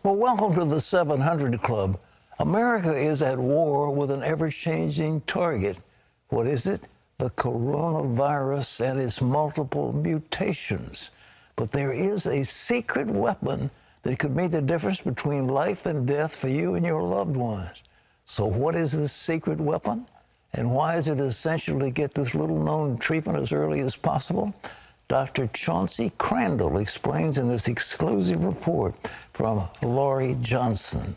Well, welcome to the 700 Club. America is at war with an ever-changing target. What is it? The coronavirus and its multiple mutations. But there is a secret weapon that could make the difference between life and death for you and your loved ones. So what is this secret weapon? And why is it essential to get this little-known treatment as early as possible? Dr. Chauncey Crandall explains in this exclusive report from Laurie Johnson.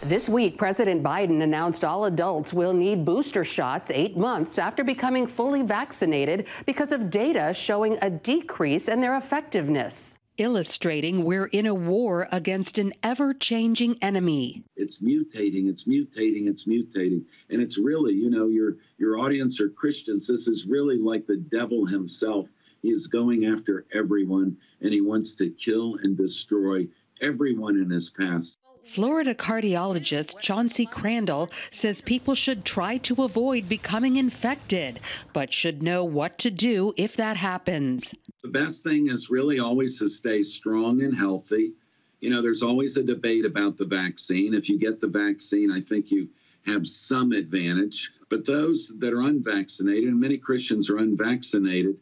This week, President Biden announced all adults will need booster shots 8 months after becoming fully vaccinated because of data showing a decrease in their effectiveness. Illustrating we're in a war against an ever-changing enemy. It's mutating, it's mutating, it's mutating. And it's really, you know, your audience are Christians. This is really like the devil himself. He is going after everyone, and he wants to kill and destroy everyone in his path. Florida cardiologist Chauncey Crandall says people should try to avoid becoming infected, but should know what to do if that happens. The best thing is really always to stay strong and healthy. You know, there's always a debate about the vaccine. If you get the vaccine, I think you have some advantage. But those that are unvaccinated, and many Christians are unvaccinated,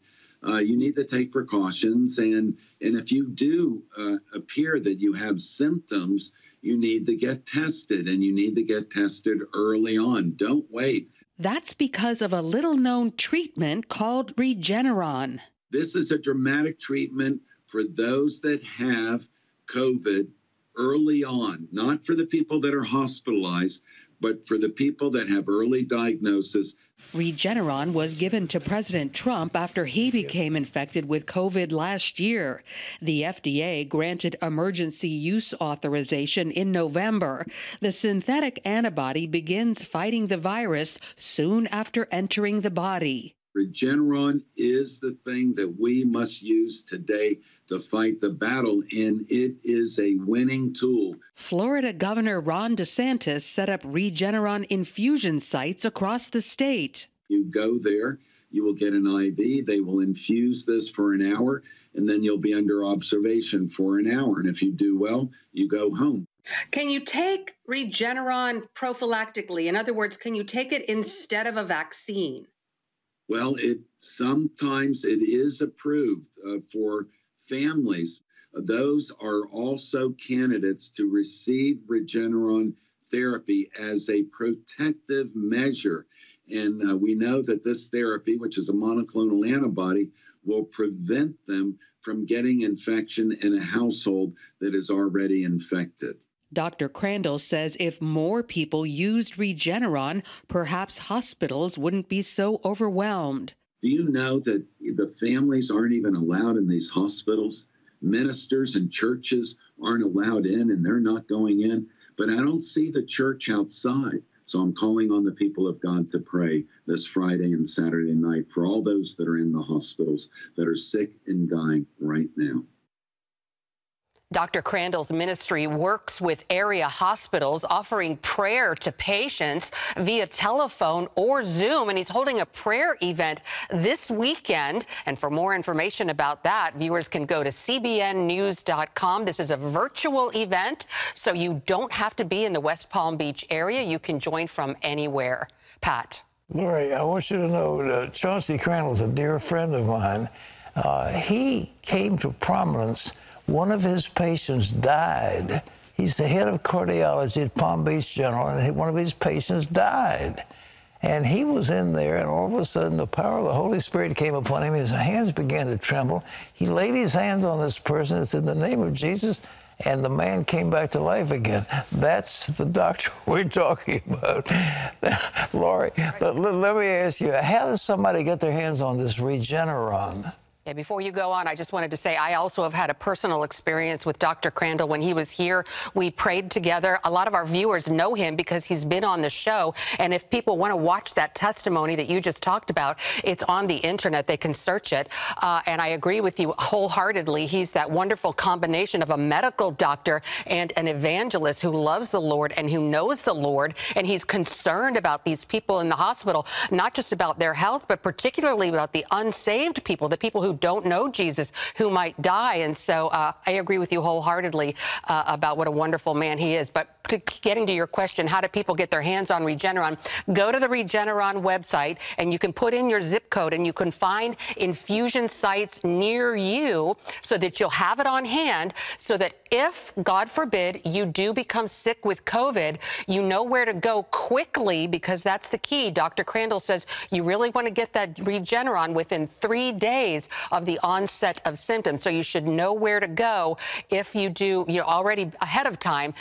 you need to take precautions. And if you do appear that you have symptoms, you need to get tested, and you need to get tested early on. Don't wait. That's because of a little-known treatment called Regeneron. This is a dramatic treatment for those that have COVID early on, not for the people that are hospitalized, but for the people that have early diagnosis. Regeneron was given to President Trump after he became infected with COVID last year. The FDA granted emergency use authorization in November. The synthetic antibody begins fighting the virus soon after entering the body. Regeneron is the thing that we must use today to fight the battle, and it is a winning tool. Florida Governor Ron DeSantis set up Regeneron infusion sites across the state. You go there, you will get an IV, they will infuse this for an hour, and then you'll be under observation for an hour. And if you do well, you go home. Can you take Regeneron prophylactically? In other words, can you take it instead of a vaccine? Well, sometimes it is approved for families. Those are also candidates to receive Regeneron therapy as a protective measure. And we know that this therapy, which is a monoclonal antibody, will prevent them from getting infection in a household that is already infected. Dr. Crandall says if more people used Regeneron, perhaps hospitals wouldn't be so overwhelmed. Do you know that the families aren't even allowed in these hospitals? Ministers and churches aren't allowed in, and they're not going in. But I don't see the church outside. So I'm calling on the people of God to pray this Friday and Saturday night for all those that are in the hospitals that are sick and dying right now. Dr. Crandall's ministry works with area hospitals, offering prayer to patients via telephone or Zoom, and he's holding a prayer event this weekend. And for more information about that, viewers can go to cbnnews.com. This is a virtual event, so you don't have to be in the West Palm Beach area. You can join from anywhere. Pat. Laurie, I want you to know Chauncey Crandall is a dear friend of mine. He came to prominence. One of his patients died. He's the head of cardiology at Palm Beach General, and one of his patients died. And he was in there, and all of a sudden, the power of the Holy Spirit came upon him. His hands began to tremble. He laid his hands on this person. It's in the name of Jesus, and the man came back to life again. That's the doctor we're talking about. Laurie, let me ask you, how does somebody get their hands on this Regeneron? Yeah, before you go on, I just wanted to say I also have had a personal experience with Dr. Crandall. When he was here, we prayed together. A lot of our viewers know him because he's been on the show. And if people want to watch that testimony that you just talked about, it's on the internet. They can search it. And I agree with you wholeheartedly. He's that wonderful combination of a medical doctor and an evangelist who loves the Lord and who knows the Lord. And he's concerned about these people in the hospital, not just about their health, but particularly about the unsaved people, the people who who don't know Jesus who might die. And so I agree with you wholeheartedly about what a wonderful man he is. But getting to your question, how do people get their hands on Regeneron? Go to the Regeneron website and you can put in your zip code and you can find infusion sites near you so that you'll have it on hand, so that if, God forbid, you do become sick with COVID, you know where to go quickly, because that's the key. Dr. Crandall says you really want to get that Regeneron within 3 days of the onset of symptoms. So you should know where to go if you do, already ahead of time,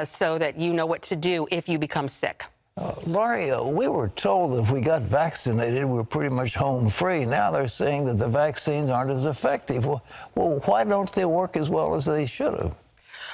so that you know what to do if you become sick. Laurie, we were told if we got vaccinated, we're pretty much home free. Now they're saying that the vaccines aren't as effective. Well, why don't they work as well as they should have?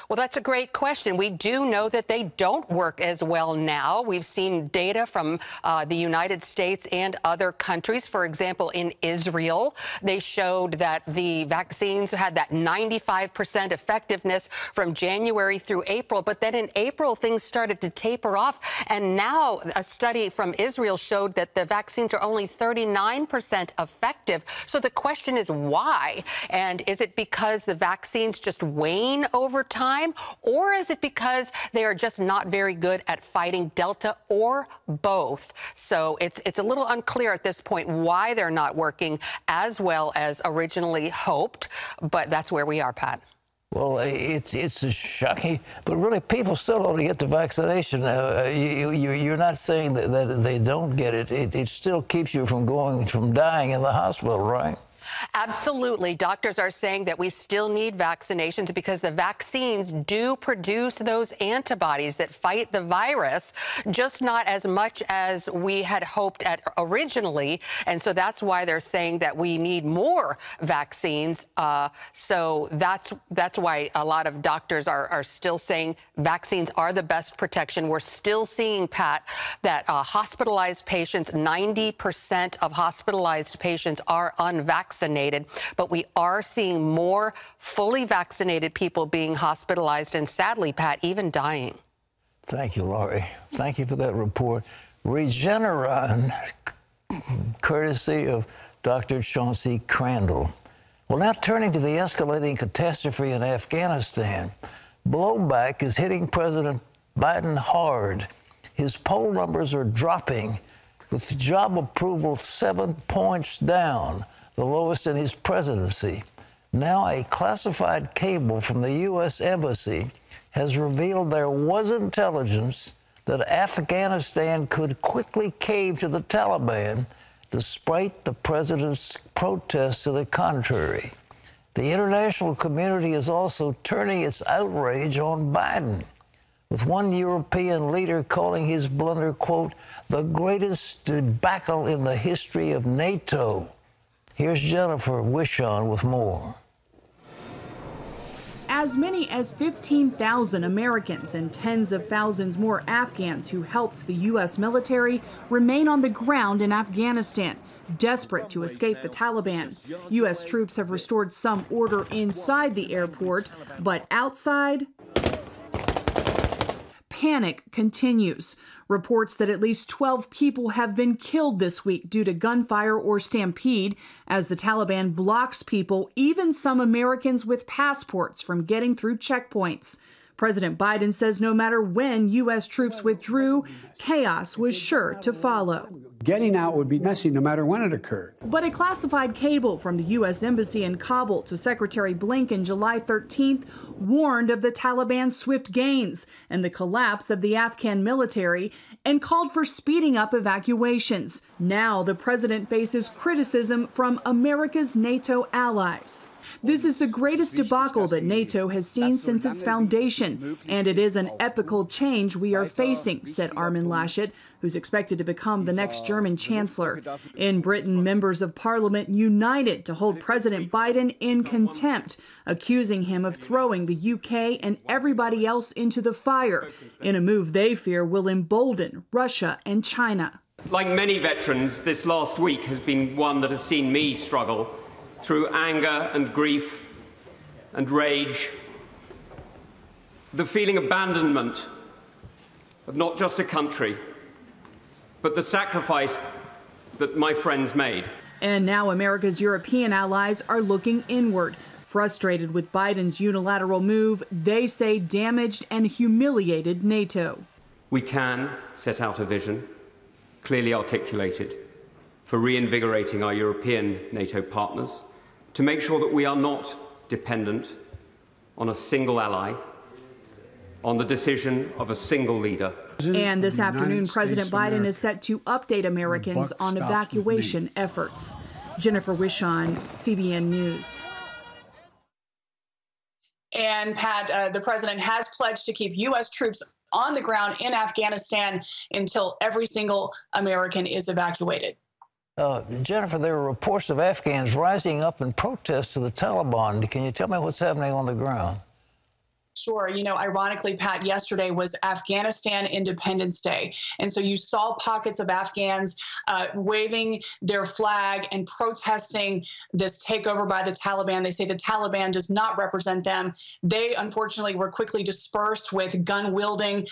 Well, that's a great question. We do know that they don't work as well now. We've seen data from the United States and other countries. For example, in Israel, they showed that the vaccines had that 95% effectiveness from January through April. But then in April, things started to taper off. And now a study from Israel showed that the vaccines are only 39% effective. So the question is why? And is it because the vaccines just wane over time? Or is it because they are just not very good at fighting Delta, or both? So it's a little unclear at this point why they're not working as well as originally hoped. But that's where we are, Pat. Well, it's shocking, but really people still ought to get the vaccination. You're not saying that they don't get it. It still keeps you from dying in the hospital, right? Absolutely. Doctors are saying that we still need vaccinations because the vaccines do produce those antibodies that fight the virus, just not as much as we had hoped at originally. And so that's why they're saying that we need more vaccines. So that's why a lot of doctors are still saying vaccines are the best protection. We're still seeing, Pat, that hospitalized patients, 90% of hospitalized patients are unvaccinated. But we are seeing more fully vaccinated people being hospitalized and, sadly, Pat, even dying. Thank you, Laurie. Thank you for that report. Regeneron, courtesy of Dr. Chauncey Crandall. Well, now turning to the escalating catastrophe in Afghanistan, blowback is hitting President Biden hard. His poll numbers are dropping, with job approval 7 points down, the lowest in his presidency. Now a classified cable from the U.S. Embassy has revealed there was intelligence that Afghanistan could quickly cave to the Taliban, despite the president's protests to the contrary. The international community is also turning its outrage on Biden, with one European leader calling his blunder, quote, the greatest debacle in the history of NATO. Here's Jennifer Wishon with more. As many as 15,000 Americans and tens of thousands more Afghans who helped the U.S. military remain on the ground in Afghanistan, desperate to escape the Taliban. U.S. troops have restored some order inside the airport, but outside, panic continues. Reports that at least 12 people have been killed this week due to gunfire or stampede as the Taliban blocks people, even some Americans with passports, from getting through checkpoints. President Biden says no matter when U.S. troops withdrew, chaos was sure to follow. Getting out would be messy no matter when it occurred. But a classified cable from the U.S. Embassy in Kabul to Secretary Blinken July 13th warned of the Taliban's swift gains and the collapse of the Afghan military and called for speeding up evacuations. Now the president faces criticism from America's NATO allies. This is the greatest debacle that NATO has seen since its foundation, and it is an epochal change we are facing, said Armin Laschet, who's expected to become the next German chancellor. In Britain, members of parliament united to hold President Biden in contempt, accusing him of throwing the UK and everybody else into the fire, in a move they fear will embolden Russia and China. Like many veterans, this last week has been one that has seen me struggle through anger and grief and rage, the feeling abandonment of not just a country, but the sacrifice that my friends made. And now America's European allies are looking inward. Frustrated with Biden's unilateral move, they say damaged and humiliated NATO. We can set out a vision, clearly articulated, for reinvigorating our European NATO partners, to make sure that we are not dependent on a single ally, on the decision of a single leader. And this afternoon, President Biden is set to update Americans on evacuation efforts. Jennifer Wishon, CBN News. And Pat, the president has pledged to keep U.S. troops on the ground in Afghanistan until every single American is evacuated. Jennifer, there are reports of Afghans rising up in protest to the Taliban. Can you tell me what's happening on the ground? Sure. You know, ironically, Pat, yesterday was Afghanistan Independence Day. And so you saw pockets of Afghans waving their flag and protesting this takeover by the Taliban. They say the Taliban does not represent them. They, unfortunately, were quickly dispersed with gun-wielding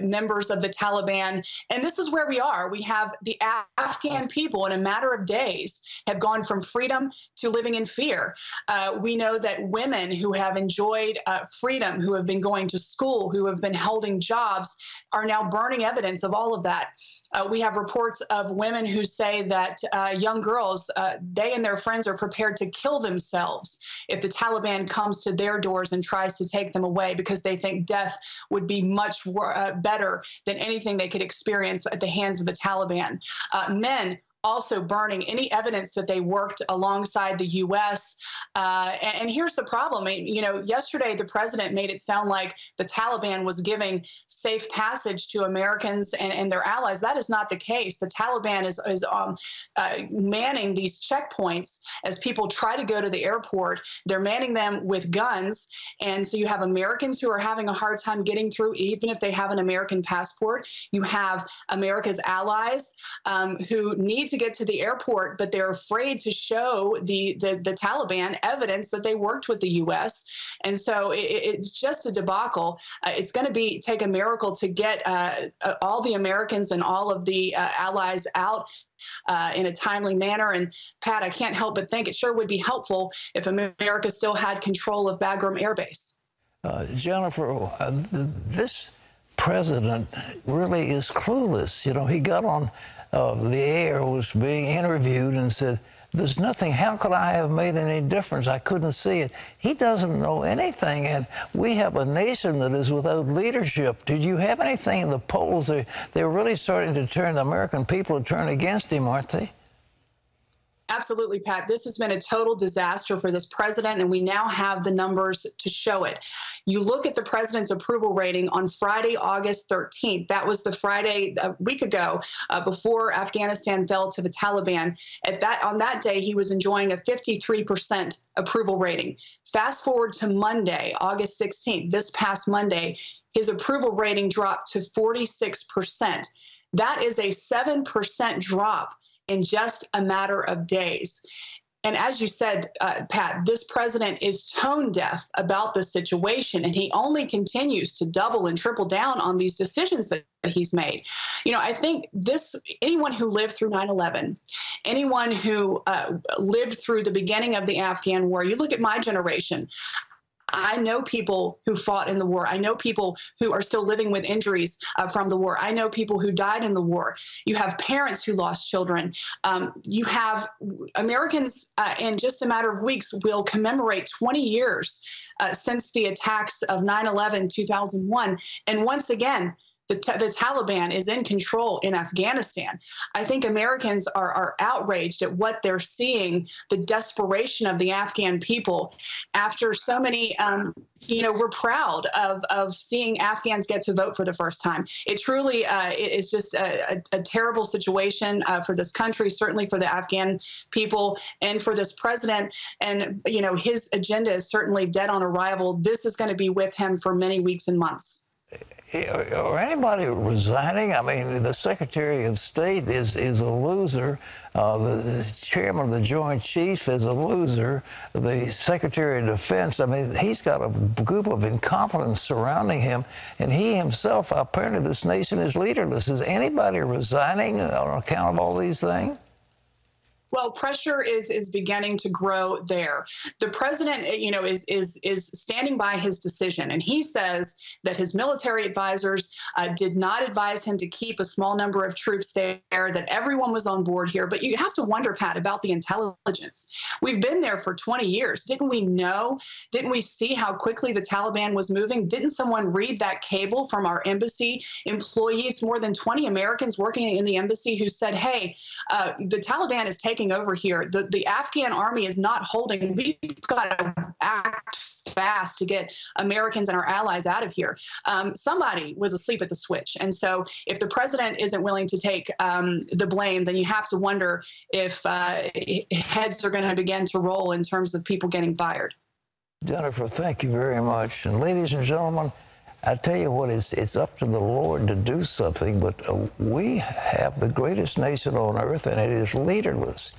members of the Taliban. And this is where we are. We have the Afghan people, in a matter of days, have gone from freedom to living in fear. We know that women who have enjoyed freedom, who have been going to school, who have been holding jobs, are now burning evidence of all of that. We have reports of women who say that young girls, they and their friends are prepared to kill themselves if the Taliban comes to their doors and tries to take them away, because they think death would be much better than anything they could experience at the hands of the Taliban. Men also burning any evidence that they worked alongside the U.S. And here's the problem. You know, yesterday the president made it sound like the Taliban was giving safe passage to Americans and their allies. That is not the case. The Taliban is manning these checkpoints as people try to go to the airport. They're manning them with guns. And so you have Americans who are having a hard time getting through, even if they have an American passport. You have America's allies who need to get to the airport, but they're afraid to show the Taliban evidence that they worked with the U.S. And so it's just a debacle. It's going to take a miracle to get all the Americans and all of the allies out in a timely manner. And Pat, I can't help but think it sure would be helpful if America still had control of Bagram Air Base. Jennifer, this president really is clueless. You know, he got on the air, was being interviewed, and said, there's nothing, how could I have made any difference? I couldn't see it. He doesn't know anything, and we have a nation that is without leadership. Did you have anything in the polls? They're really starting to turn, the American people to turn against him, aren't they? Absolutely, Pat. This has been a total disaster for this president, and we now have the numbers to show it. You look at the president's approval rating on Friday, August 13th. That was the Friday a week ago before Afghanistan fell to the Taliban. On that day, he was enjoying a 53% approval rating. Fast forward to Monday, August 16th, this past Monday, his approval rating dropped to 46%. That is a 7% drop in just a matter of days. And as you said, Pat, this president is tone deaf about the situation, and he only continues to double and triple down on these decisions that he's made. You know, I think anyone who lived through 9/11, anyone who lived through the beginning of the Afghan war, you look at my generation, I know people who fought in the war. I know people who are still living with injuries from the war. I know people who died in the war. You have parents who lost children. You have Americans in just a matter of weeks will commemorate 20 years since the attacks of 9/11, 2001. And once again, the Taliban is in control in Afghanistan. I think Americans are outraged at what they're seeing, the desperation of the Afghan people. After so many, we're proud of seeing Afghans get to vote for the first time. It truly is just a terrible situation for this country, certainly for the Afghan people and for this president. And, you know, his agenda is certainly dead on arrival. This is going to be with him for many weeks and months. Or anybody resigning? I mean, the Secretary of State is a loser. The Chairman of the Joint Chiefs is a loser. The Secretary of Defense, I mean, he's got a group of incompetents surrounding him, and he himself, apparently this nation is leaderless. Is anybody resigning on account of all these things? Well, pressure is beginning to grow there. The president, is standing by his decision, and he says that his military advisors did not advise him to keep a small number of troops there, that everyone was on board here. But you have to wonder, Pat, about the intelligence. We've been there for 20 years. Didn't we know? Didn't we see how quickly the Taliban was moving? Didn't someone read that cable from our embassy employees, more than 20 Americans working in the embassy, who said, hey, the Taliban is taking over here. The Afghan army is not holding. We've got to act fast to get Americans and our allies out of here. Somebody was asleep at the switch. And so if the president isn't willing to take the blame, then you have to wonder if heads are going to begin to roll in terms of people getting fired. Jennifer, thank you very much. And ladies and gentlemen, I tell you what, it's up to the Lord to do something, but we have the greatest nation on earth, and it is leaderless.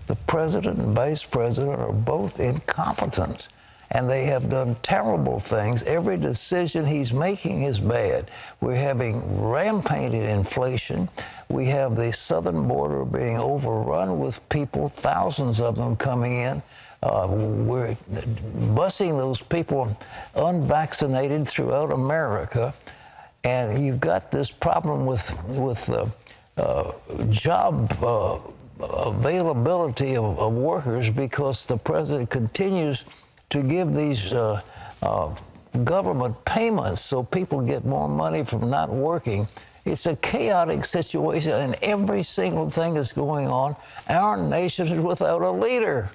The president and vice president are both incompetent, and they have done terrible things. Every decision he's making is bad. We're having rampant inflation. We have the southern border being overrun with people, thousands of them coming in. We're busing those people unvaccinated throughout America, and you've got this problem with job availability of workers, because the president continues to give these government payments so people get more money from not working. It's a chaotic situation, and every single thing that's going on. Our nation is without a leader.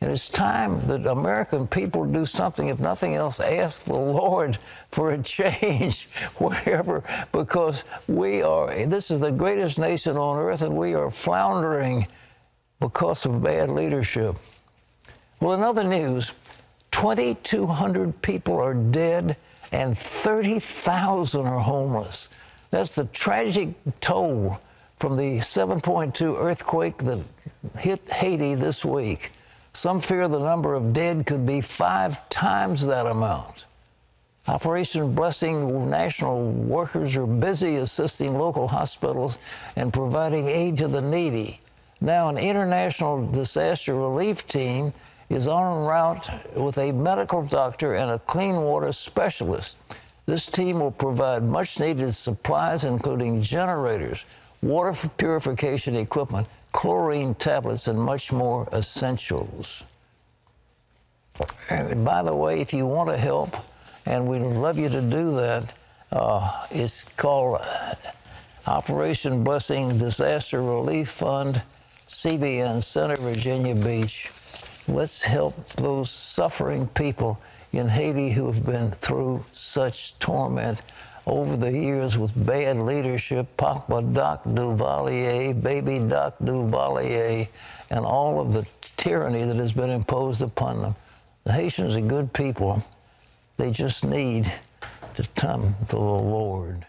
And it's time that American people do something, if nothing else, ask the Lord for a change wherever, because this is the greatest nation on earth, and we are floundering because of bad leadership. Well, in other news, 2,200 people are dead and 30,000 are homeless. That's the tragic toll from the 7.2 earthquake that hit Haiti this week. Some fear the number of dead could be 5 times that amount. Operation Blessing national workers are busy assisting local hospitals and providing aid to the needy. Now, an international disaster relief team is en route with a medical doctor and a clean water specialist. This team will provide much-needed supplies, including generators, water purification equipment, chlorine tablets, and much more essentials. And by the way, if you want to help, and we'd love you to do that, it's called Operation Blessing Disaster Relief Fund, CBN Center, Virginia Beach. Let's help those suffering people in Haiti who have been through such torment over the years with bad leadership, Papa Doc Duvalier, Baby Doc Duvalier, and all of the tyranny that has been imposed upon them. The Haitians are good people. They just need to come to the Lord.